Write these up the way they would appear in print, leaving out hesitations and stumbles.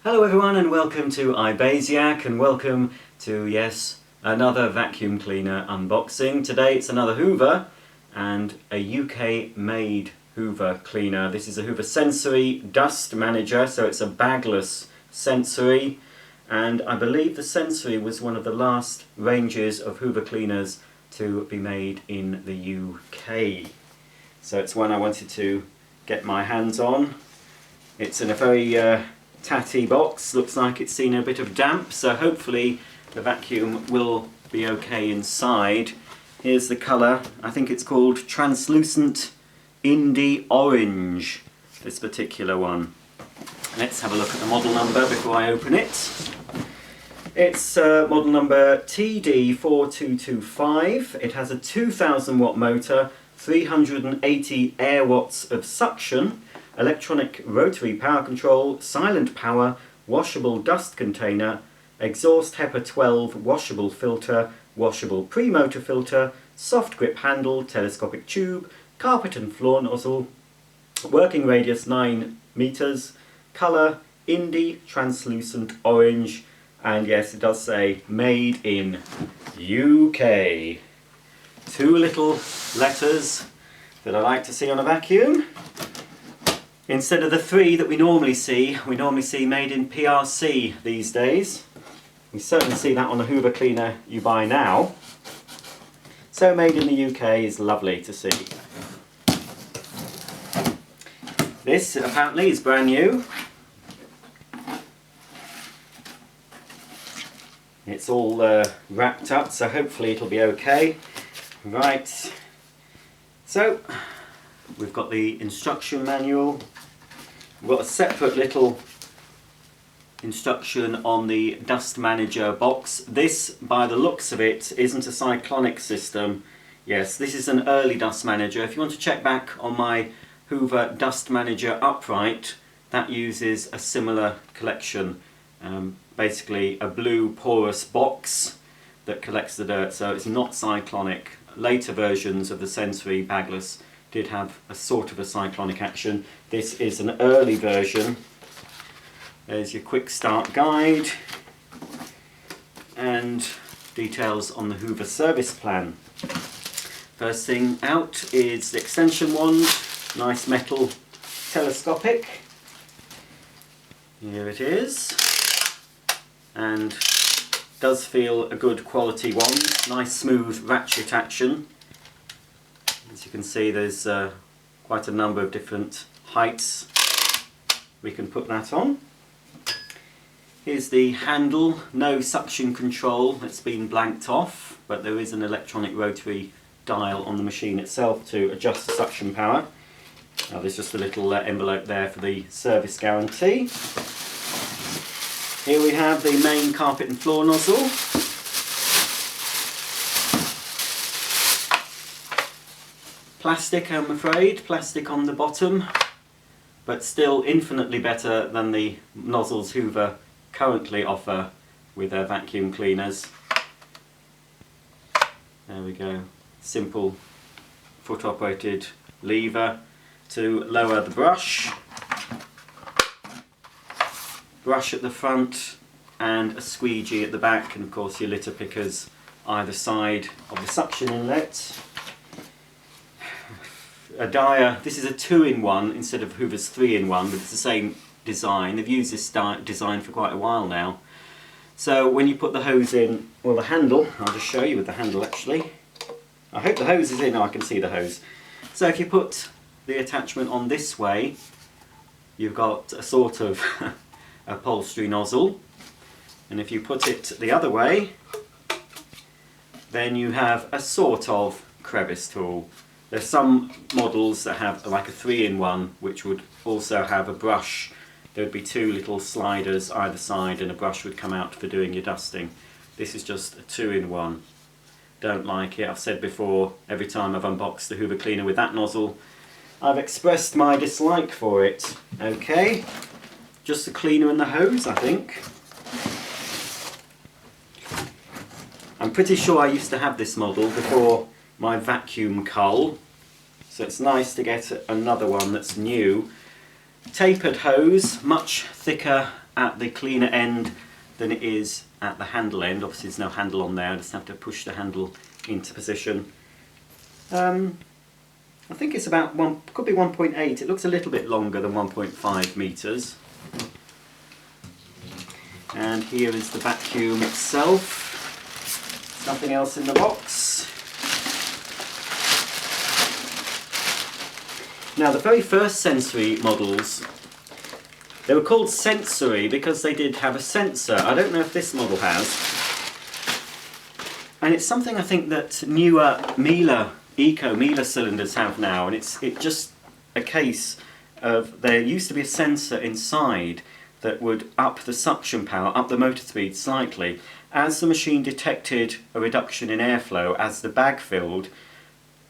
Hello everyone and welcome to iBasiac and welcome to, yes, another vacuum cleaner unboxing. Today it's another Hoover and a UK made Hoover cleaner. This is a Hoover Sensory Dustmanager, so it's a bagless Sensory, and I believe the Sensory was one of the last ranges of Hoover cleaners to be made in the UK. So it's one I wanted to get my hands on. It's in a very tatty box, looks like it's seen a bit of damp, so hopefully the vacuum will be okay inside. Here's the colour, I think it's called Translucent Indie Orange, this particular one. Let's have a look at the model number before I open it. It's model number TD4225. It has a 2000 watt motor, 380 air watts of suction, electronic rotary power control, silent power, washable dust container, exhaust HEPA 12 washable filter, washable pre-motor filter, soft grip handle, telescopic tube, carpet and floor nozzle, working radius 9 meters, colour Indie Translucent Orange, and yes, it does say made in UK. Two little letters that I like to see on a vacuum. Instead of the three that we normally see made in PRC these days. We certainly see that on a Hoover cleaner you buy now. So made in the UK is lovely to see. This apparently is brand new. It's all wrapped up, so hopefully it'll be okay. Right, so we've got the instruction manual. We've got a separate little instruction on the Dustmanager box. This, by the looks of it, isn't a cyclonic system. Yes, this is an early Dustmanager. If you want to check back on my Hoover Dustmanager upright, that uses a similar collection. Basically a blue porous box that collects the dirt, so it's not cyclonic. Later versions of the Sensory Bagless did have a sort of a cyclonic action. This is an early version. There's your quick start guide and details on the Hoover service plan. First thing out is the extension wand, nice metal telescopic. Here it is, and does feel a good quality wand, nice smooth ratchet action. As you can see, there's quite a number of different heights we can put that on. Here's the handle, no suction control, it's been blanked off, but there is an electronic rotary dial on the machine itself to adjust the suction power. Now there's just a little envelope there for the service guarantee. Here we have the main carpet and floor nozzle. Plastic, I'm afraid, plastic on the bottom, but still infinitely better than the nozzles Hoover currently offer with their vacuum cleaners. There we go, simple foot operated lever to lower the brush. Brush at the front and a squeegee at the back, and of course your litter pickers either side of the suction inlet. A dyer, this is a 2-in-1 instead of Hoover's 3-in-1, but it's the same design. They've used this design for quite a while now. So when you put the hose in, well, the handle, I'll just show you with the handle actually. I hope the hose is in, oh, I can see the hose. So if you put the attachment on this way, you've got a sort of upholstery nozzle, and if you put it the other way, then you have a sort of crevice tool. There's some models that have like a 3-in-1, which would also have a brush. There would be two little sliders either side and a brush would come out for doing your dusting. This is just a 2-in-1. Don't like it. I've said before, every time I've unboxed the Hoover cleaner with that nozzle, I've expressed my dislike for it. Okay, just the cleaner and the hose, I think. I'm pretty sure I used to have this model before my vacuum cull, so it's nice to get another one that's new. Tapered hose, much thicker at the cleaner end than it is at the handle end. Obviously there's no handle on there, I just have to push the handle into position. I think it's about could be 1.8, it looks a little bit longer than 1.5 metres. And here is the vacuum itself. Nothing else in the box. Now the very first sensory models, they were called sensory because they did have a sensor. I don't know if this model has. And it's something I think that newer Miele cylinders have now, and it's just a case of there used to be a sensor inside that would up the suction power, up the motor speed slightly. As the machine detected a reduction in airflow as the bag filled,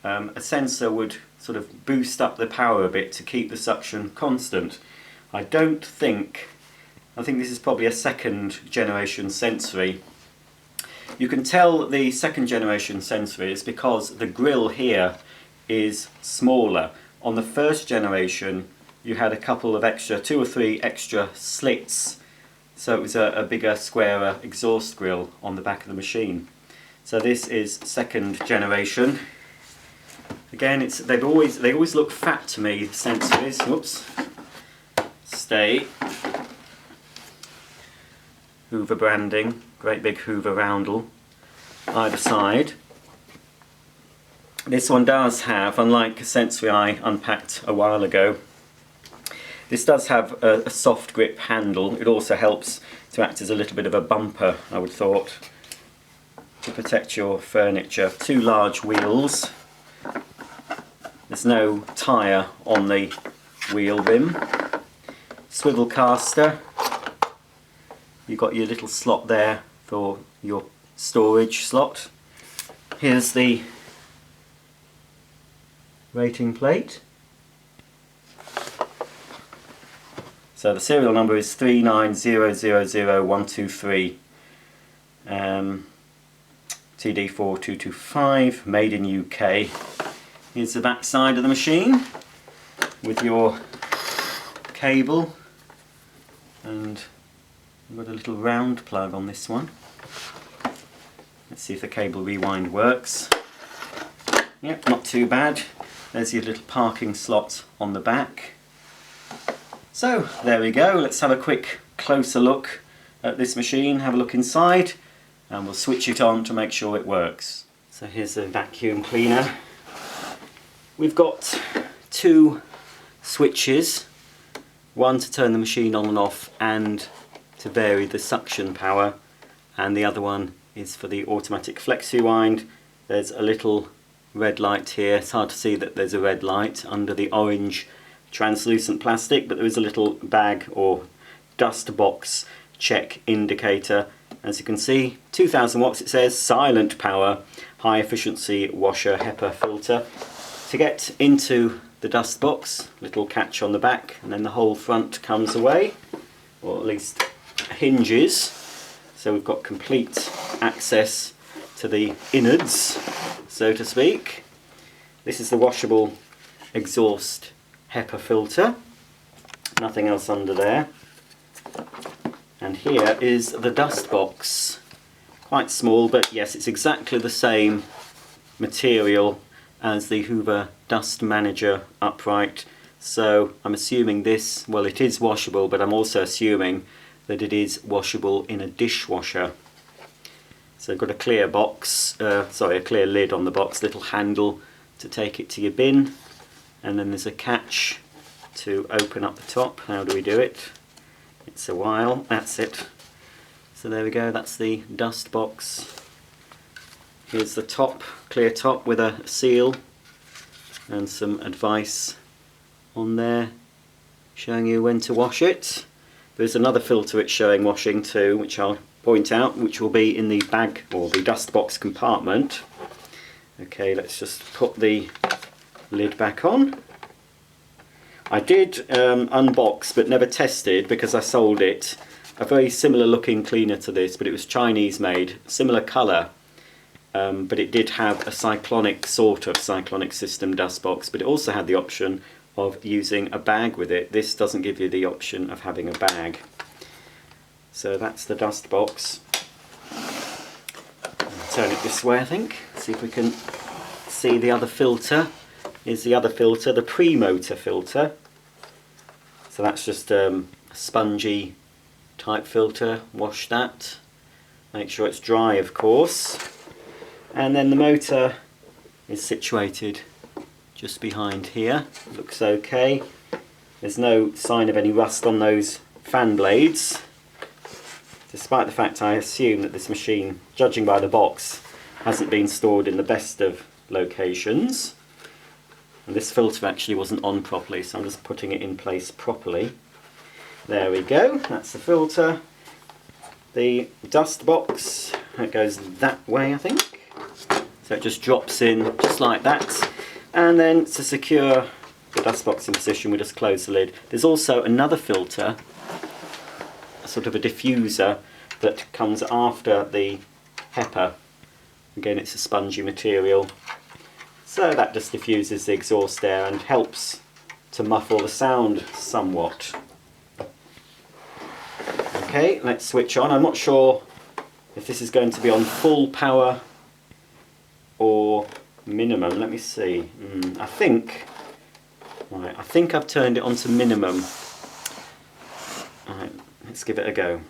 a sensor would sort of boost up the power a bit to keep the suction constant. I think this is probably a second generation sensory. You can tell the second generation sensory is because the grill here is smaller. On the first generation you had a couple of extra, 2 or 3 extra slits, so it was a bigger, squarer exhaust grill on the back of the machine. So this is second generation. Again, they always look fat to me, the sensories. Whoops. Stay. Hoover branding, great big Hoover roundel either side. This one does have, unlike a sensory I unpacked a while ago, this does have a soft grip handle. It also helps to act as a little bit of a bumper, I would thought, to protect your furniture. 2 large wheels. There's no tyre on the wheel rim. Swivel caster. You've got your little slot there for your storage slot. Here's the rating plate. So the serial number is 390000123. TD4225, made in UK. Here's the back side of the machine with your cable, and we've got a little round plug on this one. Let's see if the cable rewind works. Yep, not too bad. There's your little parking slot on the back. So there we go, let's have a quick closer look at this machine, have a look inside, and we'll switch it on to make sure it works. So here's the vacuum cleaner. We've got 2 switches, one to turn the machine on and off and to vary the suction power, and the other one is for the automatic flex rewind. There's a little red light here. It's hard to see that there's a red light under the orange translucent plastic, but there is a little bag or dust box check indicator. As you can see, 2000 watts it says, silent power, high efficiency washer HEPA filter. To get into the dust box, little catch on the back, and then the whole front comes away, or at least hinges, so we've got complete access to the innards, so to speak. This is the washable exhaust HEPA filter, nothing else under there. And here is the dust box, quite small, but yes, it's exactly the same material as the Hoover Dustmanager upright, so I'm assuming this, well, it is washable, but I'm also assuming that it is washable in a dishwasher. So I've got a clear box, a clear lid on the box, little handle to take it to your bin, and then there's a catch to open up the top. How do we do it? It's a while, that's it. So there we go, that's the dust box. Here's the top, clear top with a seal and some advice on there showing you when to wash it. There's another filter it's showing washing too, which I'll point out, which will be in the bag or the dust box compartment. Okay, let's just put the lid back on. I did unbox but never tested, because I sold it, a very similar looking cleaner to this, but it was Chinese made, similar colour, but it did have a cyclonic system dust box, but it also had the option of using a bag with it. This doesn't give you the option of having a bag. So that's the dust box. Turn it this way, I think. See if we can see the other filter. Here's the other filter, the pre-motor filter. So that's just a spongy type filter. Wash that. Make sure it's dry, of course. And then the motor is situated just behind here. Looks okay. There's no sign of any rust on those fan blades, despite the fact I assume that this machine, judging by the box, hasn't been stored in the best of locations. And this filter actually wasn't on properly, so I'm just putting it in place properly. There we go, that's the filter. The dust box, it goes that way, I think. So it just drops in just like that. And then to secure the dust box in position, we just close the lid. There's also another filter, sort of a diffuser, that comes after the HEPA. Again, it's a spongy material. So that just diffuses the exhaust air and helps to muffle the sound somewhat. Okay, let's switch on. I'm not sure if this is going to be on full power or minimum. Let me see. I think I've turned it on to minimum. Alright, let's give it a go.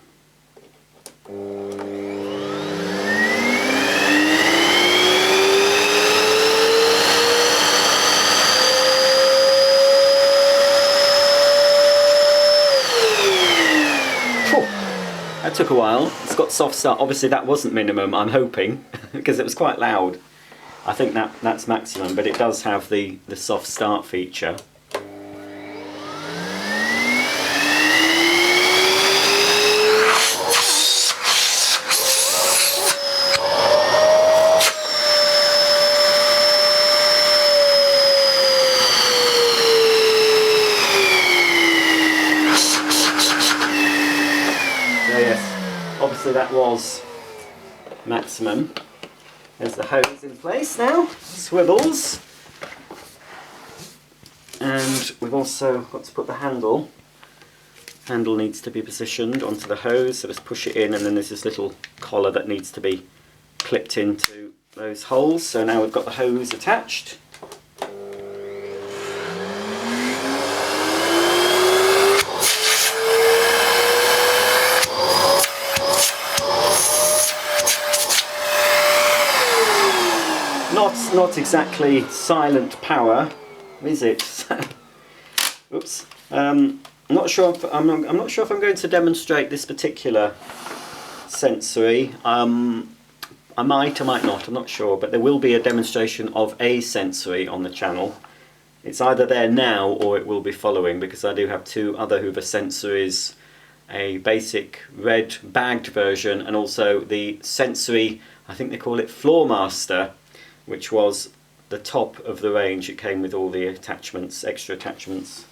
That took a while. It's got soft start. Obviously that wasn't minimum, I'm hoping, because it was quite loud. I think that's maximum, but it does have the soft start feature. Obviously that was maximum. There's the hose in place now, swivels, and we've also got to put the handle needs to be positioned onto the hose, so just push it in, and then there's this little collar that needs to be clipped into those holes. So now we've got the hose attached. Not exactly silent power, is it? Oops. I'm not sure if I'm going to demonstrate this particular sensory. I might not. I'm not sure, but there will be a demonstration of a sensory on the channel. It's either there now or it will be following, because I do have two other Hoover sensories, a basic red bagged version, and also the sensory, I think they call it Floor Master, which was the top of the range. It came with all the attachments, extra attachments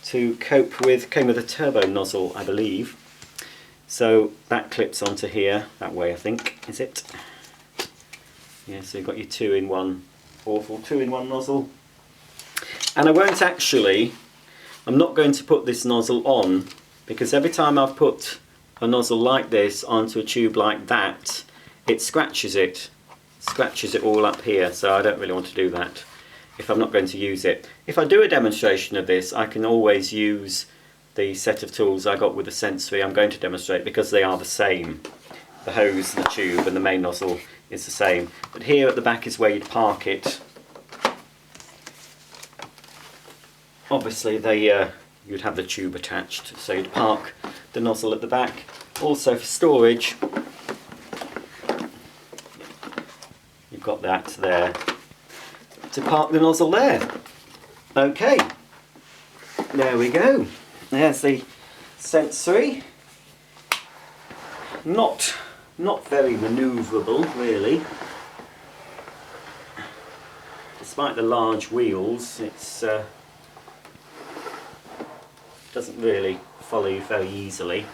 to cope with, came with a turbo nozzle, I believe. So that clips onto here, that way I think, is it? Yeah, so you've got your two-in-one, awful two-in-one nozzle. And I'm not going to put this nozzle on, because every time I've put a nozzle like this onto a tube like that, it scratches it all up here, so I don't really want to do that if I'm not going to use it. If I do a demonstration of this, I can always use the set of tools I got with the sensory I'm going to demonstrate, because they are the same. The hose, the tube and the main nozzle is the same. But here at the back is where you'd park it. Obviously you'd have the tube attached, so you'd park the nozzle at the back. Also for storage, got that there to park the nozzle there. Okay, there we go. There's the sensory. Not very manoeuvrable really. Despite the large wheels, it's doesn't really follow you very easily.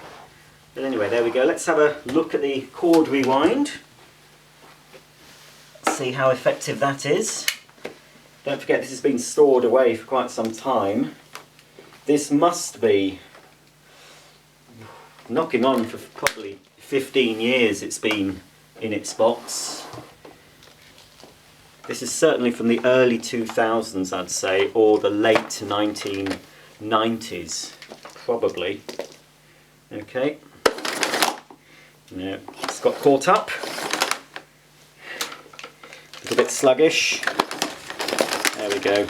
But anyway, there we go. Let's have a look at the cord rewind. See how effective that is. Don't forget, this has been stored away for quite some time. This must be knocking on for probably 15 years it's been in its box. This is certainly from the early 2000s, I'd say, or the late 1990s, probably. Okay. No, it's got caught up. A little bit sluggish. There we go.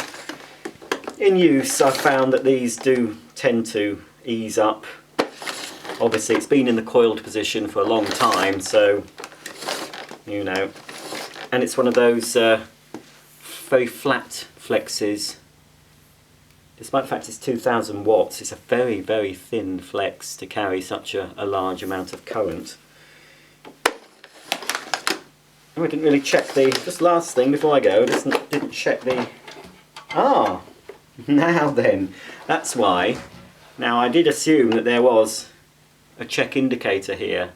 In use, I've found that these do tend to ease up. Obviously, it's been in the coiled position for a long time, so, you know. And it's one of those very flat flexes. Despite the fact it's 2000 watts, it's a very, very thin flex to carry such a large amount of current. Oh, I didn't really check the, just last thing before I go, didn't check the, now then, that's why. Now I did assume that there was a check indicator here,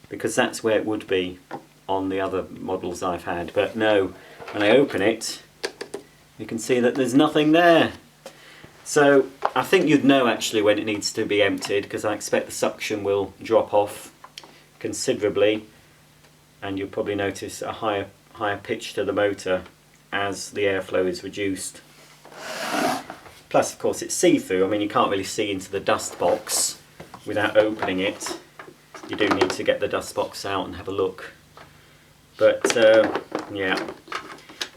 because that's where it would be on the other models I've had, but no, when I open it you can see that there's nothing there. So I think you'd know actually when it needs to be emptied, because I expect the suction will drop off considerably and you'll probably notice a higher pitch to the motor as the airflow is reduced. Plus of course it's see-through, I mean you can't really see into the dust box without opening it. You do need to get the dust box out and have a look. But yeah,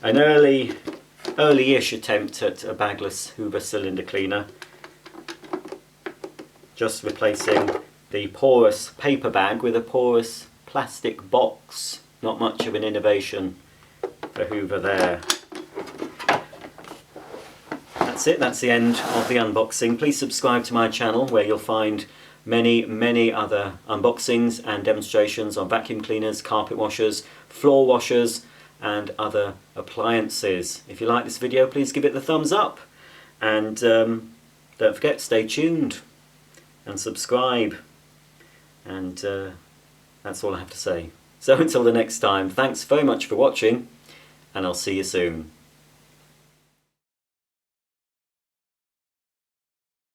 an early-ish attempt at a bagless Hoover cylinder cleaner. Just replacing the porous paper bag with a porous plastic box. Not much of an innovation for Hoover there. That's it, that's the end of the unboxing. Please subscribe to my channel where you'll find many other unboxings and demonstrations on vacuum cleaners, carpet washers, floor washers and other appliances. If you like this video, please give it the thumbs up and don't forget, stay tuned and subscribe, and that's all I have to say. So until the next time, thanks very much for watching and I'll see you soon.